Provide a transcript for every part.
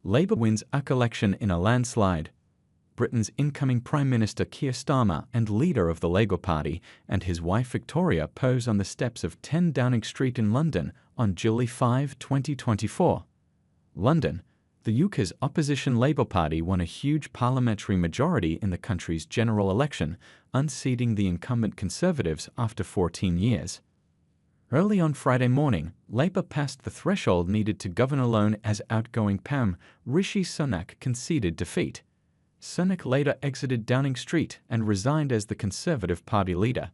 Labour wins UK election in a landslide. Britain's incoming Prime Minister Keir Starmer and leader of the Labour Party and his wife Victoria pose on the steps of 10 Downing Street in London on July 5, 2024. London. The UK's opposition Labour Party won a huge parliamentary majority in the country's general election, unseating the incumbent Conservatives after 14 years. Early on Friday morning, Labour passed the threshold needed to govern alone as outgoing PM Rishi Sunak conceded defeat. Sunak later exited Downing Street and resigned as the Conservative Party leader.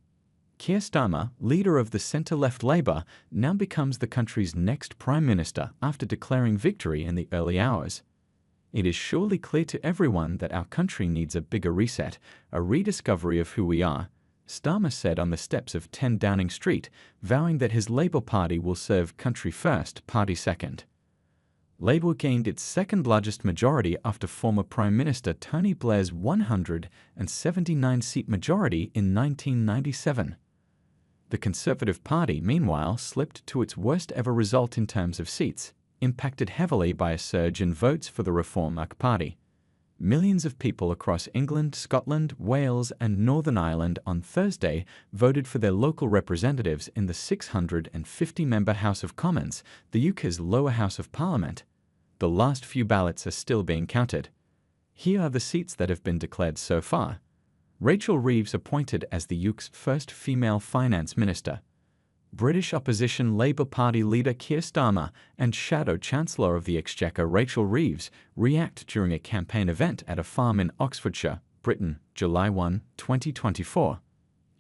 Keir Starmer, leader of the centre-left Labour, now becomes the country's next Prime Minister after declaring victory in the early hours. It is surely clear to everyone that our country needs a bigger reset, a rediscovery of who we are, Starmer said on the steps of 10 Downing Street, vowing that his Labour Party will serve country first, party second. Labour gained its second-largest majority after former Prime Minister Tony Blair's 179-seat majority in 1997. The Conservative Party, meanwhile, slipped to its worst-ever result in terms of seats, impacted heavily by a surge in votes for the Reform UK Party. Millions of people across England, Scotland, Wales and Northern Ireland on Thursday voted for their local representatives in the 650-member House of Commons, the UK's lower house of Parliament. The last few ballots are still being counted. Here are the seats that have been declared so far. Rachel Reeves appointed as the UK's first female finance minister. British opposition Labour Party leader Keir Starmer and Shadow Chancellor of the Exchequer Rachel Reeves react during a campaign event at a farm in Oxfordshire, Britain, July 1, 2024.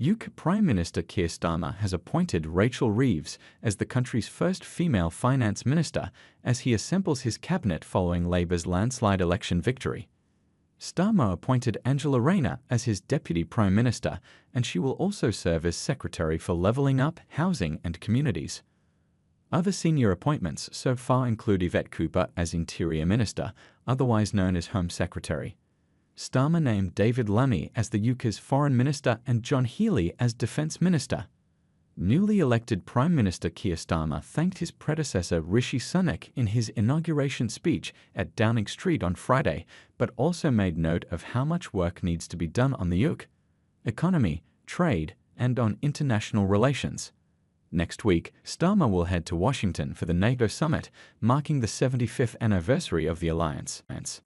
UK Prime Minister Keir Starmer has appointed Rachel Reeves as the country's first female finance minister as he assembles his cabinet following Labour's landslide election victory. Starmer appointed Angela Rayner as his Deputy Prime Minister, and she will also serve as Secretary for Levelling Up, Housing and Communities. Other senior appointments so far include Yvette Cooper as Interior Minister, otherwise known as Home Secretary. Starmer named David Lammy as the UK's Foreign Minister and John Healey as Defence Minister. Newly elected Prime Minister Keir Starmer thanked his predecessor Rishi Sunak in his inauguration speech at Downing Street on Friday, but also made note of how much work needs to be done on the UK economy, trade, and on international relations. Next week, Starmer will head to Washington for the NATO summit, marking the 75th anniversary of the alliance.